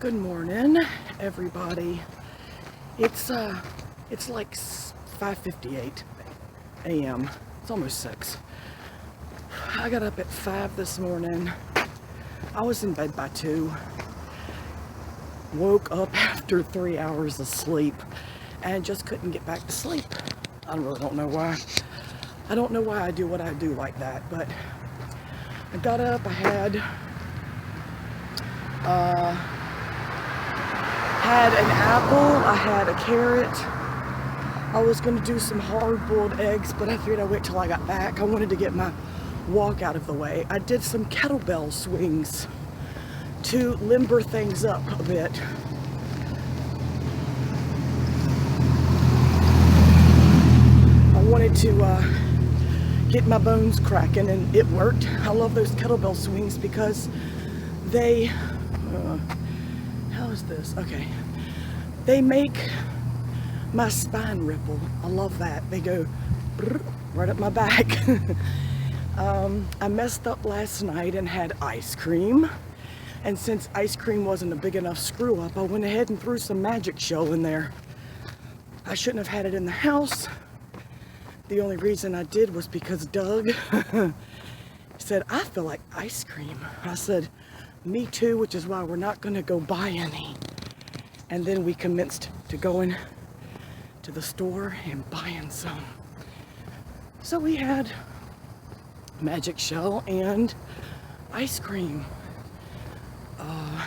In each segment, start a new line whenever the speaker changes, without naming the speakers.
Good morning, everybody. It's like 5:58 a.m. It's almost 6. I got up at 5 this morning. I was in bed by 2. Woke up after 3 hours of sleep and just couldn't get back to sleep. I really don't know why. I don't know why I do what I do like that, but I got up. I had an apple, I had a carrot. I was going to do some hard-boiled eggs, but I figured I'd wait till I got back. I wanted to get my walk out of the way. I did some kettlebell swings to limber things up a bit. I wanted to get my bones cracking, and it worked. I love those kettlebell swings because they... how is this? Okay. They make my spine ripple. I love that. They go right up my back. I messed up last night and had ice cream. And since ice cream wasn't a big enough screw up, I went ahead and threw some Magic Shell in there. I shouldn't have had it in the house. The only reason I did was because Doug said, I feel like ice cream. I said, me too, which is why we're not going to go buy any. And then we commenced to going to the store and buying some. So we had Magic Shell and ice cream. I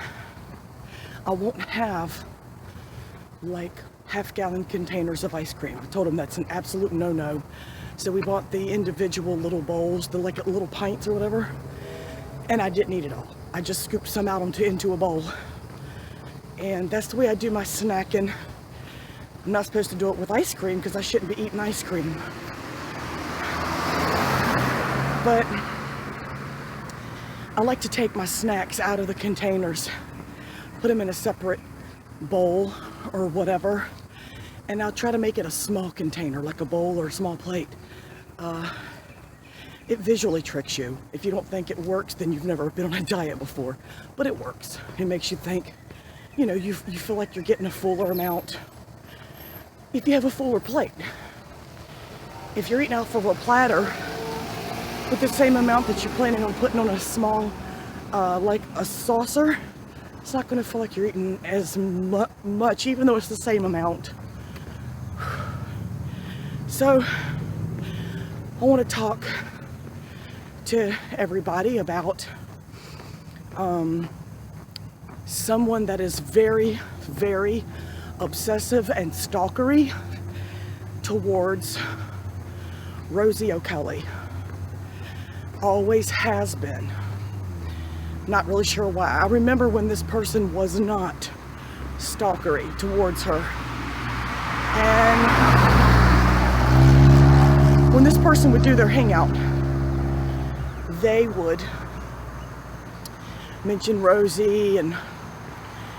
won't have like half-gallon containers of ice cream. I told him that's an absolute no-no. So we bought the individual little bowls, the like little pints or whatever, and I didn't eat it all. I just scooped some out into a bowl. And that's the way I do my snacking. I'm not supposed to do it with ice cream because I shouldn't be eating ice cream. But I like to take my snacks out of the containers, put them in a separate bowl or whatever, and I'll try to make it a small container, like a bowl or a small plate. It visually tricks you. If you don't think it works, then you've never been on a diet before. But it works. It makes you think, you know, you feel like you're getting a fuller amount if you have a fuller plate. If you're eating off of a platter with the same amount that you're planning on putting on a small, like a saucer, it's not going to feel like you're eating as much, even though it's the same amount. So, I want to talk to everybody about someone that is very, very obsessive and stalkery towards Rosie O'Kelly. Always has been. Not really sure why. I remember when this person was not stalkery towards her. And when this person would do their hangout, they would mention Rosie and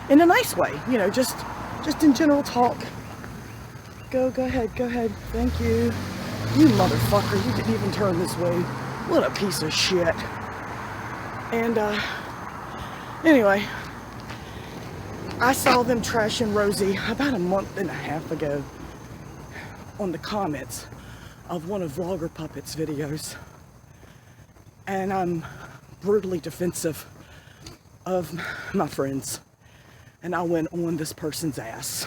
in a nice way, you know, just in general talk. Go ahead, thank you. You motherfucker, you didn't even turn this way. What a piece of shit. And anyway, I saw them trashing Rosie about a month and a half ago on the comments of one of Vlogger Puppet's videos. And I'm brutally defensive of my friends. And I went on this person's ass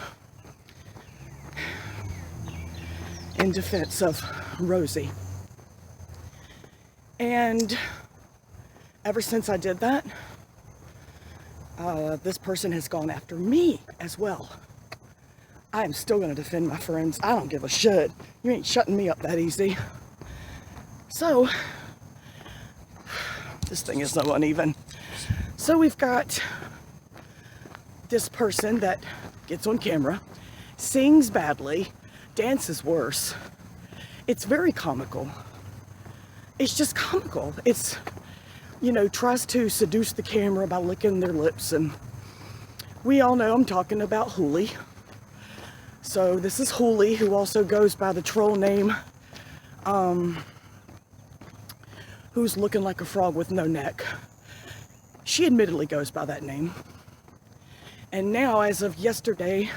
in defense of Rosie. And ever since I did that, this person has gone after me as well. I am still going to defend my friends. I don't give a shit. You ain't shutting me up that easy. So, this thing is so uneven. So we've got this person that gets on camera, sings badly, dances worse. It's very comical. It's just comical. It's, you know, tries to seduce the camera by licking their lips, and we all know I'm talking about Hooli. So this is Hooli, who also goes by the troll name, who's looking like a frog with no neck. She admittedly goes by that name. And now, as of yesterday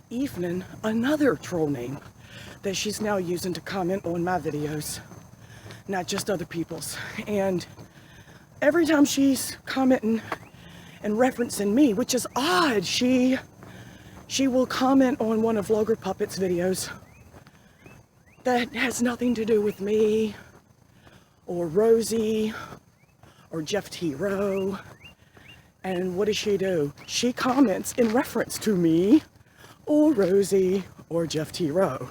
evening, another troll name that she's now using to comment on my videos, not just other people's. And every time she's commenting and referencing me, which is odd, she will comment on one of Vlogger Puppet's videos that has nothing to do with me or Rosie or Jeff T. Rowe. And what does she do? She comments in reference to me or Rosie or Jeff T. Rowe.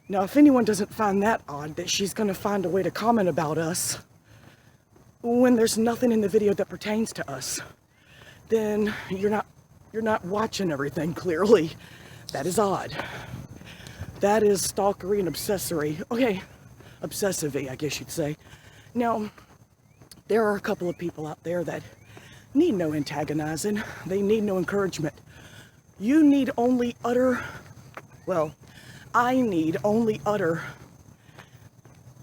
Now, if anyone doesn't find that odd, that she's going to find a way to comment about us when there's nothing in the video that pertains to us, then you're not watching everything clearly. That is odd. That is stalkery and obsessory. Okay, obsessive-y, I guess you'd say. Now, there are a couple of people out there that need no antagonizing. They need no encouragement. You need only utter, well, I need only utter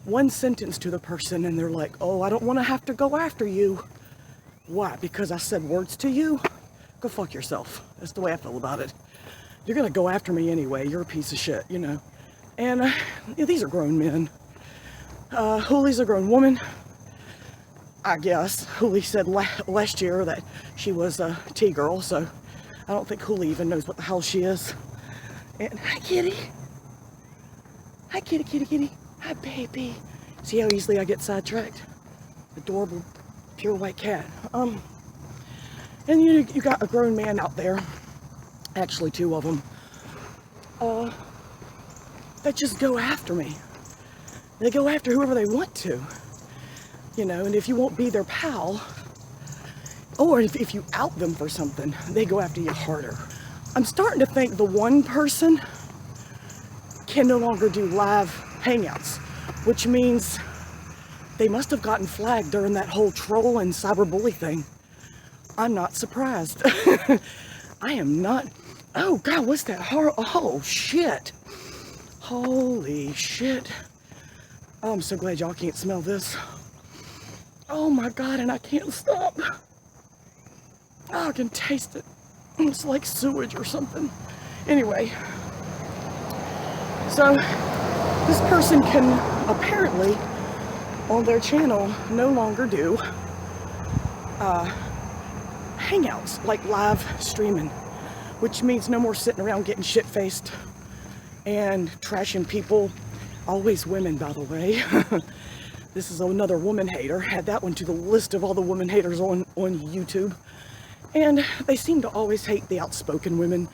one sentence to the person and they're like, oh, I don't want to have to go after you. Why? Because I said words to you? Go fuck yourself. That's the way I feel about it. You're going to go after me anyway. You're a piece of shit, you know. And these are grown men. Hoolie's a grown woman. I guess. Hoolie said last year that she was a T-girl, so I don't think Hoolie even knows what the hell she is. And hi, kitty. Hi, kitty, kitty, kitty. Hi, baby. See how easily I get sidetracked? Adorable, pure white cat. And you got a grown man out there, actually two of them, that just go after me. They go after whoever they want to. You know, and if you won't be their pal, or if you out them for something, they go after you harder. I'm starting to think the one person can no longer do live hangouts, which means they must have gotten flagged during that whole troll and cyberbully thing. I'm not surprised. I am not. Oh God, what's that? Oh shit. Holy shit. Oh, I'm so glad y'all can't smell this. Oh my God, and I can't stop. Oh, I can taste it. It's like sewage or something. Anyway, so this person can apparently on their channel no longer do hangouts, like live streaming, which means no more sitting around getting shit-faced and trashing people. Always women, by the way. This is another woman hater. Add that one to the list of all the woman haters on YouTube. And they seem to always hate the outspoken women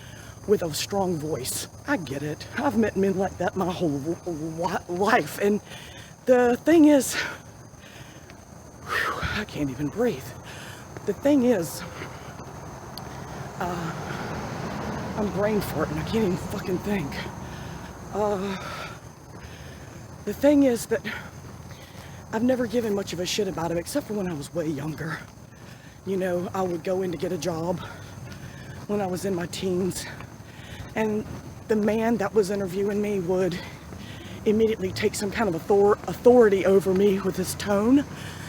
with a strong voice. I get it. I've met men like that my whole life. And the thing is, whew, I can't even breathe. The thing is, I'm brain farting. I can't even fucking think. The thing is that I've never given much of a shit about him, except for when I was way younger. You know, I would go in to get a job when I was in my teens, and the man that was interviewing me would immediately take some kind of authority over me with his tone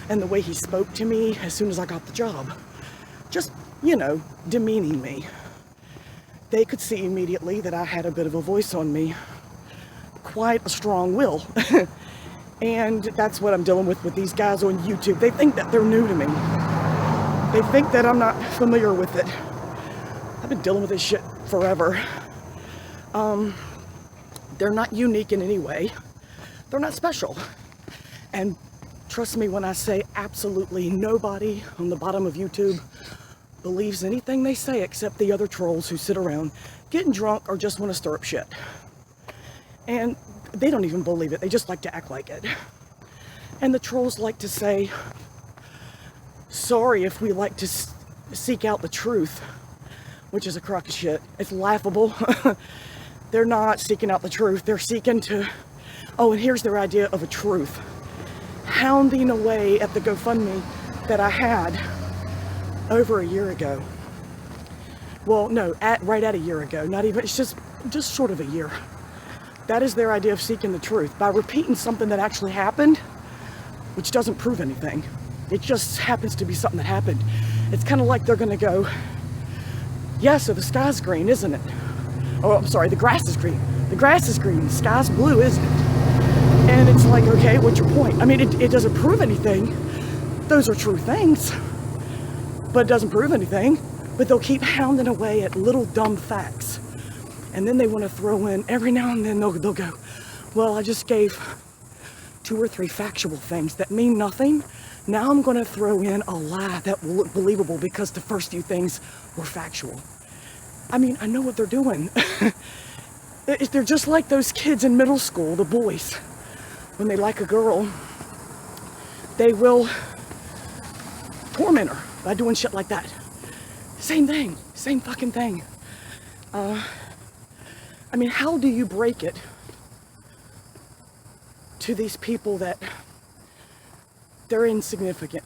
and the way he spoke to me as soon as I got the job. Just, you know, demeaning me. They could see immediately that I had a bit of a voice on me. Quite a strong will. And that's what I'm dealing with these guys on YouTube. They think that they're new to me. They think that I'm not familiar with it. I've been dealing with this shit forever. They're not unique in any way. They're not special. And trust me when I say absolutely nobody on the bottom of YouTube believes anything they say except the other trolls who sit around getting drunk or just want to stir up shit. And they don't even believe it. They just like to act like it. And the trolls like to say, sorry if we like to seek out the truth, which is a crock of shit. It's laughable. They're not seeking out the truth. They're seeking to, oh, and here's their idea of a truth. Hounding away at the GoFundMe that I had over a year ago. Well, no, right at a year ago. Not even, it's just short of a year. That is their idea of seeking the truth. By repeating something that actually happened, which doesn't prove anything. It just happens to be something that happened. It's kind of like they're going to go, Yeah, so the sky's green, isn't it? Oh, I'm sorry, the grass is green. The grass is green, the sky's blue, isn't it? And it's like, okay, what's your point? I mean, it doesn't prove anything. Those are true things, but it doesn't prove anything. But they'll keep hounding away at little dumb facts. And then they want to throw in, every now and then they'll go, well, I just gave 2 or 3 factual things that mean nothing. Now I'm going to throw in a lie that will look believable because the first few things were factual. I mean, I know what they're doing. They're just like those kids in middle school, the boys. When they like a girl, they will torment her by doing shit like that. Same thing, same fucking thing. I mean, how do you break it to these people that they're insignificant?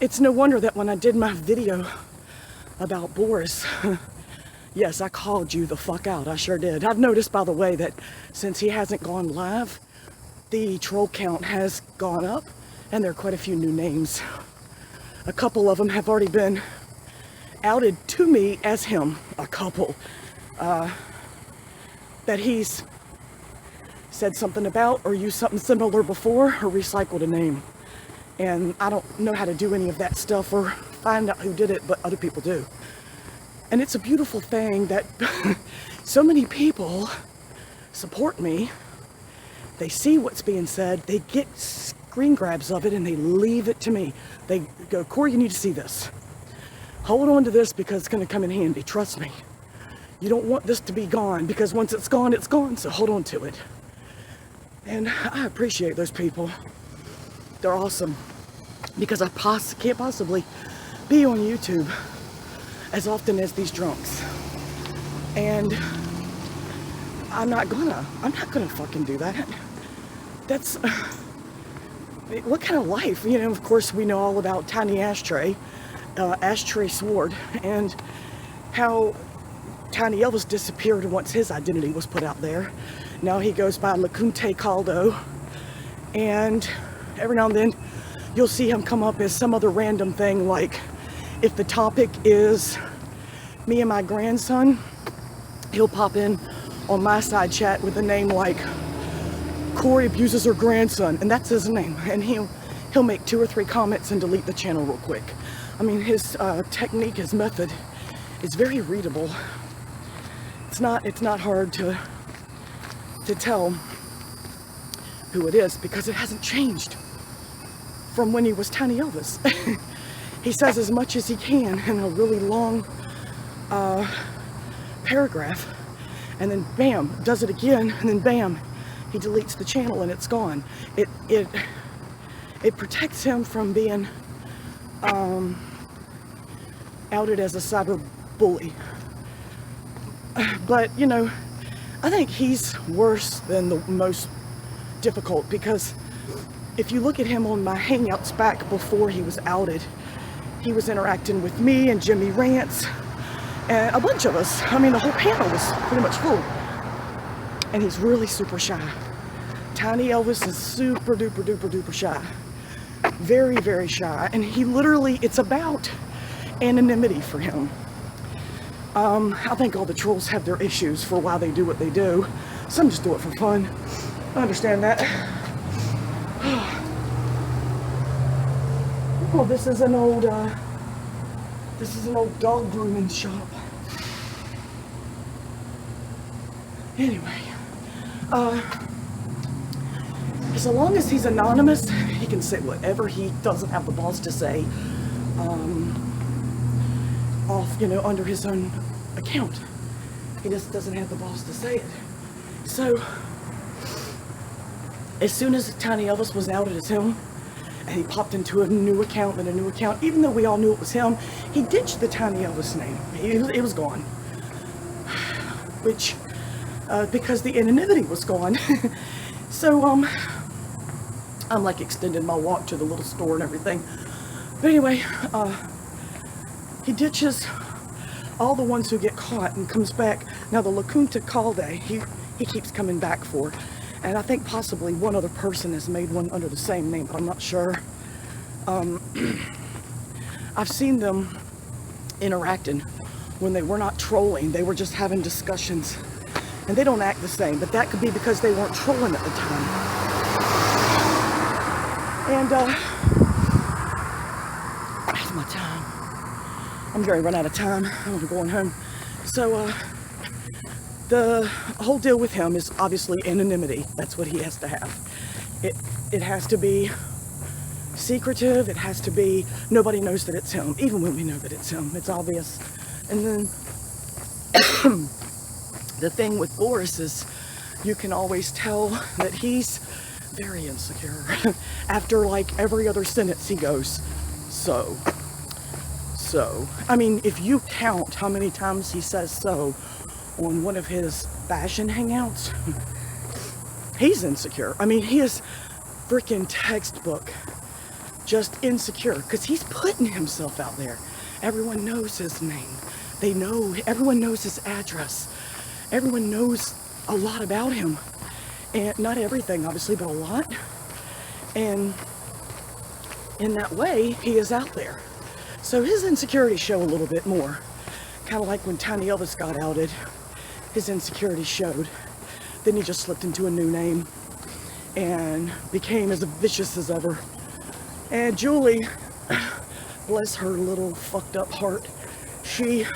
It's no wonder that when I did my video about Boris, yes, I called you the fuck out. I sure did. I've noticed, by the way, that since he hasn't gone live, the troll count has gone up, and there are quite a few new names. A couple of them have already been outed to me as him. A couple. That he's said something about or used something similar before or recycled a name. And I don't know how to do any of that stuff or find out who did it, but other people do. And it's a beautiful thing that so many people support me. They see what's being said, they get screen grabs of it, and they leave it to me. They go, Corey, you need to see this. Hold on to this because it's going to come in handy. Trust me. You don't want this to be gone because once it's gone, so hold on to it. And I appreciate those people. They're awesome because I can't possibly be on YouTube as often as these drunks. And I'm not gonna fucking do that. That's, what kind of life? You know, of course we know all about Tiny Ashtray, Ashtray Sword, and how Tiny Elvis disappeared once his identity was put out there. Now he goes by Lekunte Caldo, and every now and then you'll see him come up as some other random thing, like if the topic is me and my grandson, he'll pop in on my side chat with a name like Corey abuses her grandson, and that's his name, and he'll make 2 or 3 comments and delete the channel real quick. I mean, his technique, his method is very readable. It's not hard to tell who it is because it hasn't changed from when he was Tiny Elvis. He says as much as he can in a really long paragraph, and then bam, does it again, and then bam, he deletes the channel and it's gone. It protects him from being outed as a cyber bully. But, you know, I think he's worse than the most difficult because if you look at him on my Hangouts back before he was outed, he was interacting with me and Jimmy Rants and a bunch of us. I mean, the whole panel was pretty much full. And he's really super shy. Tiny Elvis is super duper duper duper shy. Very, very shy. And he literally, it's about anonymity for him. I think all the trolls have their issues for why they do what they do. Some just do it for fun. I understand that. Oh, this is an old dog grooming shop. Anyway, so long as he's anonymous, he can say whatever he doesn't have the balls to say, off, you know, under his own account. He just doesn't have the balls to say it. So, as soon as Tiny Elvis was outed as him, and he popped into a new account and a new account, even though we all knew it was him, he ditched the Tiny Elvis name. It was gone. Which, because the anonymity was gone. So, I'm like extending my walk to the little store and everything. But anyway, he ditches all the ones who get caught and comes back. Now the Lekunte Calde, he keeps coming back for. And I think possibly one other person has made one under the same name, but I'm not sure. I've seen them interacting when they were not trolling, they were just having discussions. And they don't act the same, but that could be because they weren't trolling at the time. And that's my time. I'm going to run out of time. I'm going home. So the whole deal with him is obviously anonymity. That's what he has to have. It has to be secretive. It has to be, nobody knows that it's him. Even when we know that it's him, it's obvious. And then the thing with Boris is you can always tell that he's very insecure. After like every other sentence he goes, so. I mean, if you count how many times he says so on one of his fashion hangouts, he's insecure. I mean, he is freaking textbook just insecure because he's putting himself out there. Everyone knows his name. They know, everyone knows his address. Everyone knows a lot about him. And not everything, obviously, but a lot. And in that way, he is out there. So his insecurities show a little bit more. Kind of like when Tiny Elvis got outed, his insecurities showed. Then he just slipped into a new name and became as vicious as ever. And Julie, bless her little fucked up heart, she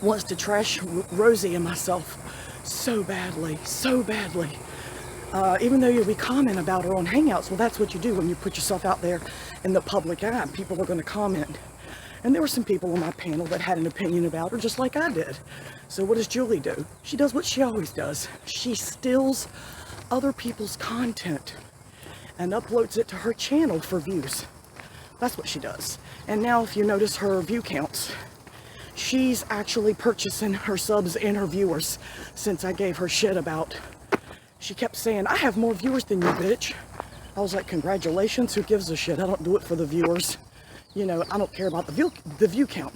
wants to trash Rosie and myself so badly, so badly. Even though we comment about her on Hangouts, well, that's what you do when you put yourself out there in the public eye. People are going to comment. And there were some people on my panel that had an opinion about her, just like I did. So what does Julie do? She does what she always does. She steals other people's content and uploads it to her channel for views. That's what she does. And now if you notice her view counts, she's actually purchasing her subs and her viewers since I gave her shit about. She kept saying, I have more viewers than you, bitch. I was like, congratulations, who gives a shit? I don't do it for the viewers. You know, I don't care about the view count.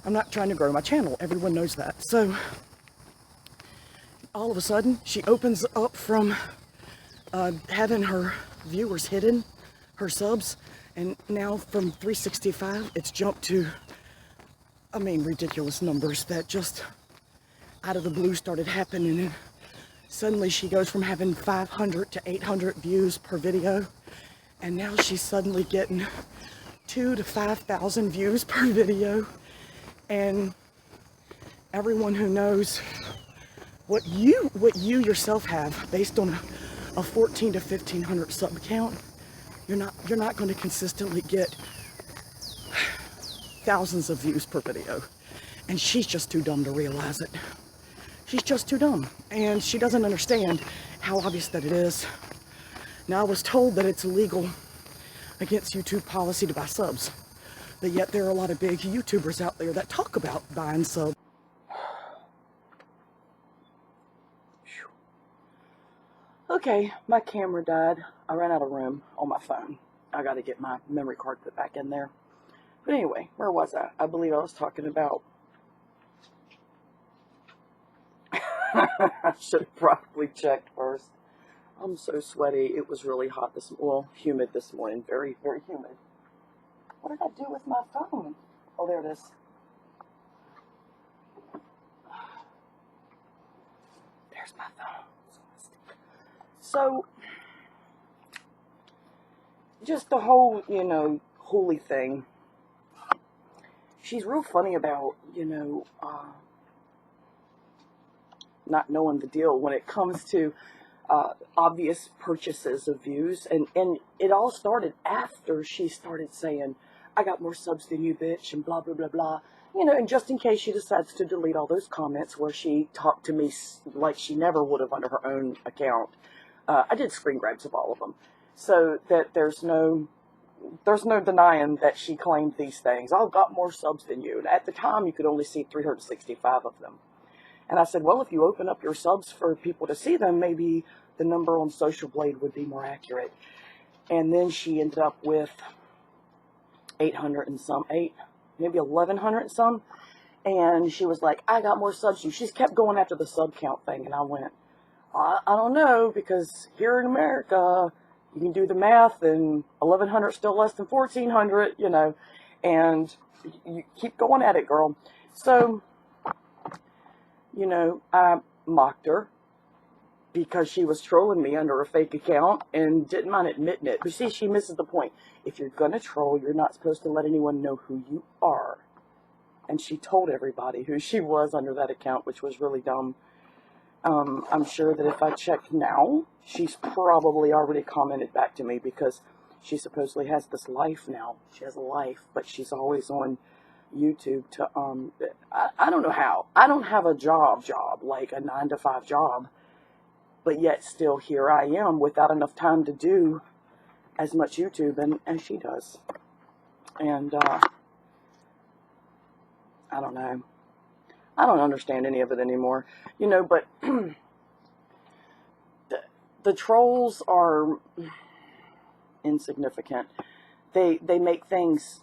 I'm not trying to grow my channel. Everyone knows that. So all of a sudden, she opens up from having her viewers hidden, her subs, and now from 365, it's jumped to, I mean, ridiculous numbers that just out of the blue started happening. And suddenly she goes from having 500 to 800 views per video, and now she's suddenly getting 2,000 to 5,000 views per video. And everyone who knows what you yourself have based on a 14 to 1,500 sub count, you're not going to consistently get thousands of views per video. And she's just too dumb to realize it. She's just too dumb, and she doesn't understand how obvious that it is. Now, I was told that it's illegal against YouTube policy to buy subs, but yet there are a lot of big YouTubers out there that talk about buying subs. Okay, my camera died. I ran out of room on my phone. I got to get my memory card put back in there. But anyway, where was I? I believe I was talking about... I should have probably checked first. I'm so sweaty. It was really hot humid this morning. Very, very humid. What did I do with my phone? Oh, there it is. There's my phone. So, just the whole, holy thing. She's real funny about, not knowing the deal when it comes to obvious purchases of views. And it all started after she started saying, I got more subs than you, bitch, and blah, blah, blah, blah. And just in case she decides to delete all those comments where she talked to me like she never would have under her own account. I did screen grabs of all of them. So that there's no denying that she claimed these things. I've got more subs than you. And at the time, you could only see 365 of them. And I said, well, if you open up your subs for people to see them, maybe the number on Social Blade would be more accurate. And then she ended up with 800 and some, maybe 1,100 and some. And she was like, I got more subs than you. She's kept going after the sub count thing. And I went, I don't know, because here in America, you can do the math, and 1,100 is still less than 1,400, And you keep going at it, girl. So, you know, I mocked her because she was trolling me under a fake account and didn't mind admitting it. But see, she misses the point. If you're going to troll, you're not supposed to let anyone know who you are. And she told everybody who she was under that account, which was really dumb. I'm sure that if I check now, she's probably already commented back to me, because she supposedly has this life now. She has a life, but she's always on YouTube to, I don't know how. I don't have a job, like a 9-to-5 job, but yet still here I am without enough time to do as much YouTube as she does. And, I don't know. I don't understand any of it anymore, you know, but the trolls are insignificant. They make things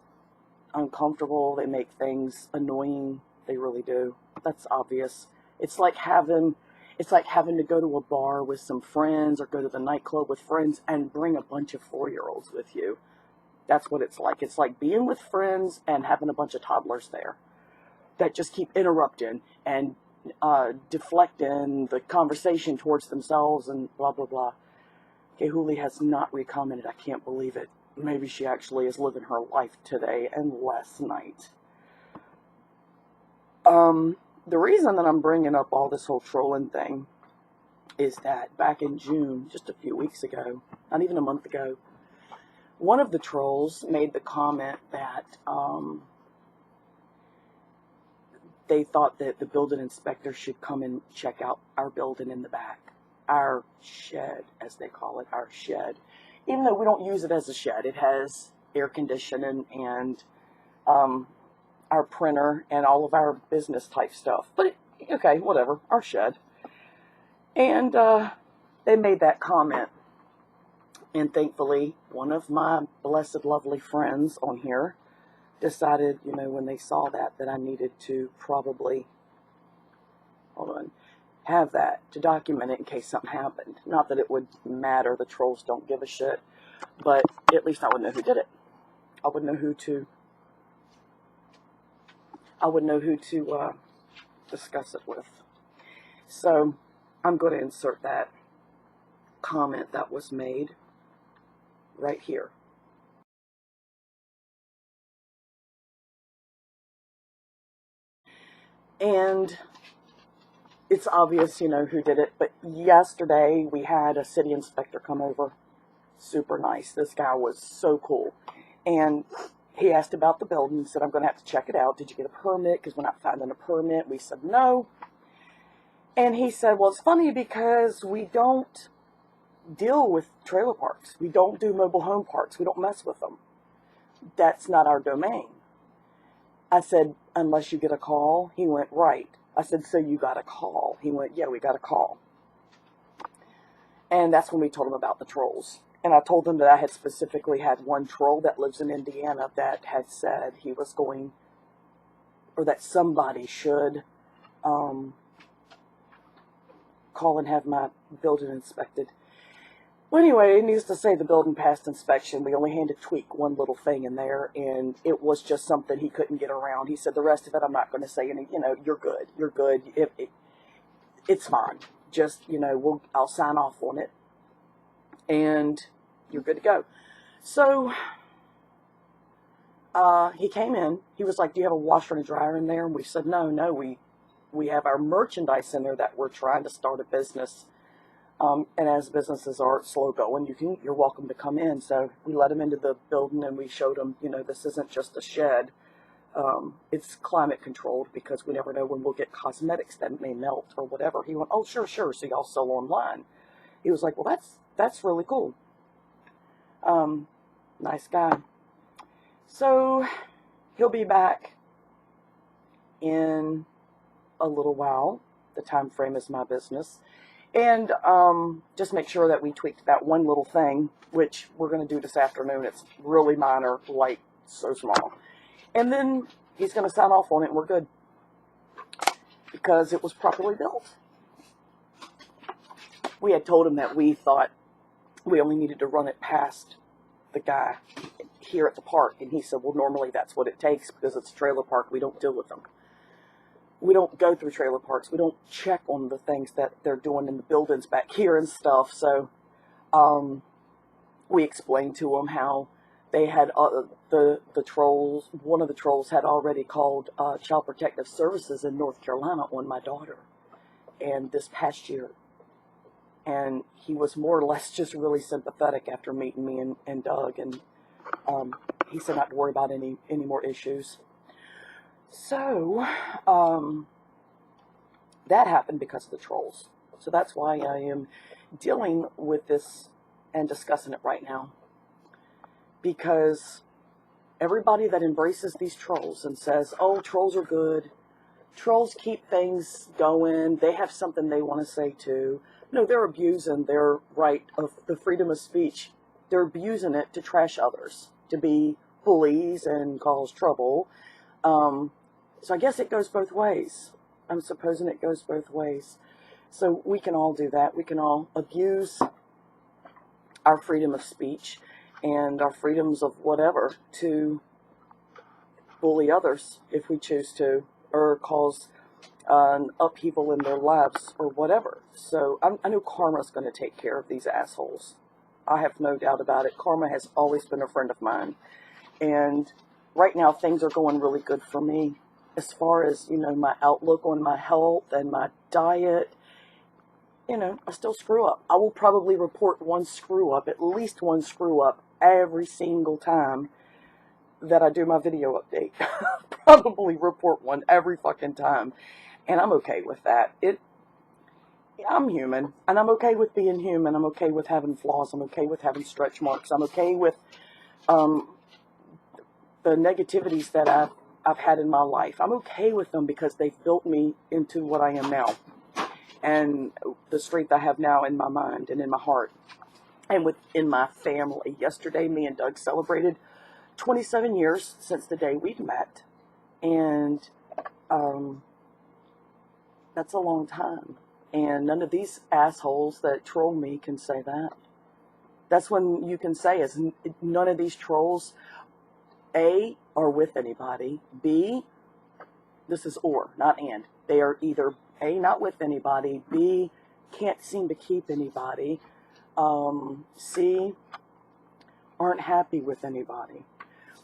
uncomfortable. They make things annoying. They really do. That's obvious. It's like having to go to a bar with some friends or go to the nightclub with friends and bring a bunch of 4-year-olds with you. That's what it's like. It's like being with friends and having a bunch of toddlers there that just keep interrupting and deflecting the conversation towards themselves and blah, blah, blah. Okay, Huli has not recommented. I can't believe it. Maybe she actually is living her life today and last night. The reason that I'm bringing up all this whole trolling thing is that back in June, just a few weeks ago, not even a month ago, one of the trolls made the comment that they thought that the building inspector should come and check out our building in the back. Our shed, as they call it, our shed. Even though we don't use it as a shed, it has air conditioning and our printer and all of our business type stuff. But, okay, whatever, our shed. And they made that comment. And thankfully, one of my blessed, lovely friends on here decided, you know, when they saw that I needed to probably, have that to document it in case something happened. Not that it would matter, the trolls don't give a shit, but at least I would know who did it. I would know who to discuss it with. So I'm going to insert that comment that was made right here. And it's obvious, you know, who did it. But yesterday we had a city inspector come over. Super nice. This guy was so cool. And he asked about the building. He said, I'm going to have to check it out. Did you get a permit? Because we're not finding a permit. We said, no. And he said, well, it's funny because we don't deal with trailer parks. We don't do mobile home parks. We don't mess with them. That's not our domain. I said, unless you get a call. He went, right. I said, so you got a call? He went, yeah, we got a call. And that's when we told him about the trolls. And I told him that I had specifically had one troll that lives in Indiana that had said he was going, or that somebody should call and have my building inspected. Well, anyway, needless to say, the building passed inspection. We only had to tweak one little thing in there, and it was just something he couldn't get around. He said, the rest of it, I'm not going to say any, you know, you're good. You're good. It's fine. Just, you know, I'll sign off on it, and you're good to go. So, he came in. He was like, do you have a washer and a dryer in there? And we said, no, we have our merchandise in there that we're trying to start a business. And as businesses are slow going, you're welcome to come in. So we let him into the building and we showed him, you know, this isn't just a shed. It's climate controlled because we never know when we'll get cosmetics that may melt or whatever. He went, oh, sure. So y'all sell online. He was like, well, that's really cool. Nice guy. So he'll be back in a little while. The time frame is my business. And just make sure that we tweaked that one little thing, which we're going to do this afternoon. It's really minor, like so small. And then he's going to sign off on it, and we're good. Because it was properly built. We had told him that we thought we only needed to run it past the guy. here at the park. And he said, well, normally that's what it takes because it's a trailer park. We don't deal with them. We don't go through trailer parks. We don't check on the things that they're doing in the buildings back here and stuff. So we explained to them how they had the trolls. One of the trolls had already called Child Protective Services in North Carolina on my daughter, and this past year. And he was more or less just really sympathetic after meeting me and Doug, and he said not to worry about any more issues. So that happened because of the trolls. So that's why I am dealing with this and discussing it right now. Because everybody that embraces these trolls and says, oh, trolls are good, trolls keep things going, they have something they want to say too. No, they're abusing their right of the freedom of speech. They're abusing it to trash others, to be bullies and cause trouble. So I guess it goes both ways. I'm supposing it goes both ways. So we can all do that. We can all abuse our freedom of speech and our freedoms of whatever to bully others if we choose to, or cause an upheaval in their lives or whatever. So I know karma's going to take care of these assholes. I have no doubt about it. Karma has always been a friend of mine. And right now things are going really good for me as far as, you know, my outlook on my health and my diet. You know, I still screw up. I will probably report one screw up, at least one screw up every single time that I do my video update. Probably report one every fucking time. And I'm okay with that. I'm human, and I'm okay with being human. I'm okay with having flaws. I'm okay with having stretch marks. I'm okay with the negativities that I've had in my life. I'm okay with them because they've built me into what I am now, and the strength I have now in my mind and in my heart and within my family. Yesterday, me and Doug celebrated 27 years since the day we'd met, and that's a long time. And none of these assholes that troll me can say that. That's when you can say is none of these trolls, A, are with anybody, B, this is or, not and. They are either A, not with anybody, B, can't seem to keep anybody, C, aren't happy with anybody.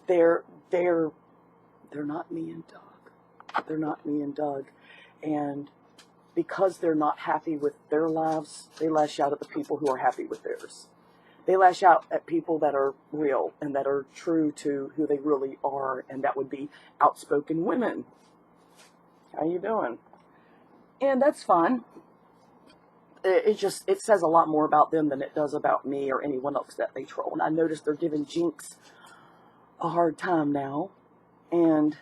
They're not me and Doug. They're not me and Doug. And because they're not happy with their lives, they lash out at the people who are happy with theirs. They lash out at people that are real and that are true to who they really are, and that would be outspoken women. How you doing? And that's fine. It says a lot more about them than it does about me or anyone else that they troll. And I noticed they're giving Jinx a hard time now, and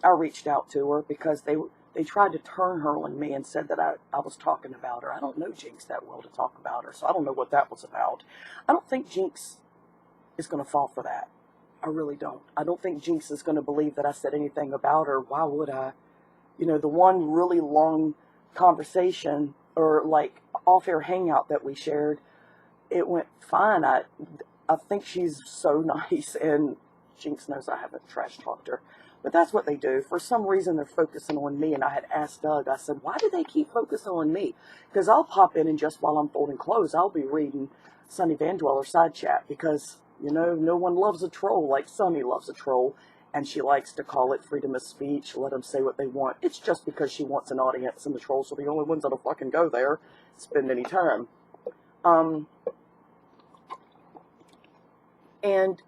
I reached out to her because they tried to turn her on me and said that I was talking about her. I don't know Jinx that well to talk about her, so I don't know what that was about. I don't think Jinx is going to fall for that. I really don't. I don't think Jinx is going to believe that I said anything about her. Why would I? You know, the one really long conversation or like off-air hangout that we shared, it went fine. I think she's so nice, and Jinx knows I haven't trash talked her. But that's what they do. For some reason, they're focusing on me. And I had asked Doug, I said, why do they keep focusing on me? Because I'll pop in and just while I'm folding clothes, I'll be reading Sunny Van Dweller side chat. Because, you know, no one loves a troll like Sunny loves a troll. And she likes to call it freedom of speech, let them say what they want. It's just because she wants an audience, and the trolls are the only ones that'll fucking go there, spend any time. And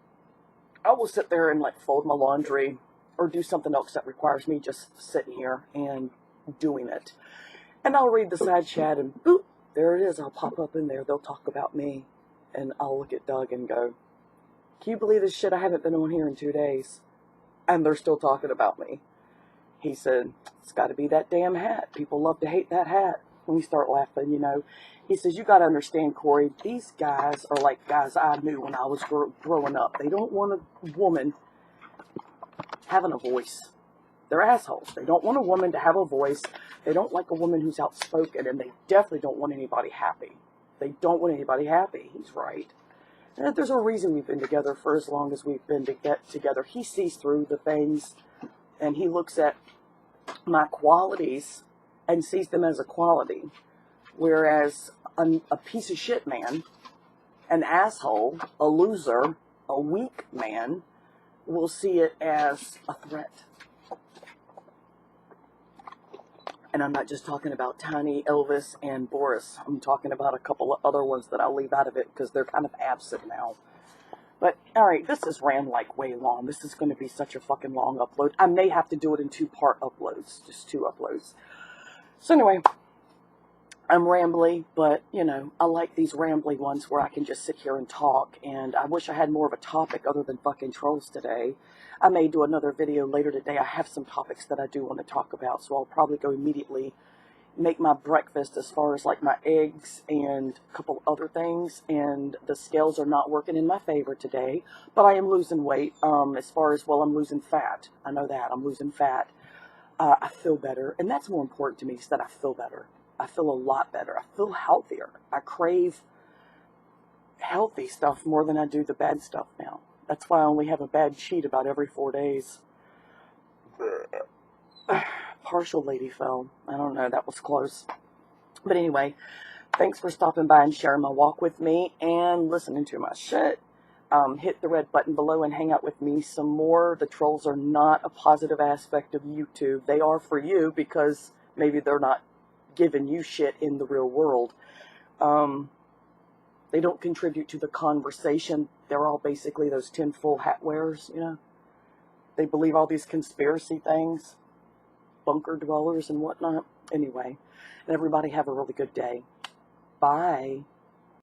I will sit there and like fold my laundry or do something else that requires me just sitting here and doing it. And I'll read the side chat and boop, there it is. I'll pop up in there. They'll talk about me. And I'll look at Doug and go, can you believe this shit? I haven't been on here in 2 days. And they're still talking about me. He said, it's got to be that damn hat. People love to hate that hat. And we start laughing, you know. He says, you got to understand, Corey, these guys are like guys I knew when I was growing up. They don't want a woman having a voice. They're assholes. They don't want a woman to have a voice. They don't like a woman who's outspoken, and they definitely don't want anybody happy. They don't want anybody happy. He's right. There's a reason we've been together for as long as we've been together. He sees through the things, and he looks at my qualities and sees them as a quality. Whereas a piece of shit man, an asshole, a loser, a weak man, will see it as a threat. And I'm not just talking about Tiny, Elvis, and Boris. I'm talking about a couple of other ones that I'll leave out of it because they're kind of absent now. But, alright, this has ran like way long. This is going to be such a fucking long upload. I may have to do it in 2-part uploads. Just 2 uploads. So anyway, I'm rambly, but, you know, I like these rambly ones where I can just sit here and talk. And I wish I had more of a topic other than fucking trolls today. I may do another video later today. I have some topics that I do want to talk about, so I'll probably go immediately make my breakfast as far as like my eggs and a couple other things. And the scales are not working in my favor today, but I am losing weight. As far as, well, I'm losing fat. I know that. I'm losing fat. I feel better, and that's more important to me, is that I feel better. I feel a lot better. I feel healthier. I crave healthy stuff more than I do the bad stuff now. That's why I only have a bad cheat about every 4 days. Partial lady fell. I don't know. That was close. But anyway, thanks for stopping by and sharing my walk with me and listening to my shit. Hit the red button below and hang out with me some more. The trolls are not a positive aspect of YouTube. They are for you because maybe they're not giving you shit in the real world. They don't contribute to the conversation. They're all basically those tinfoil hat wearers, you know. They believe all these conspiracy things, bunker dwellers and whatnot. Anyway, and everybody have a really good day. Bye.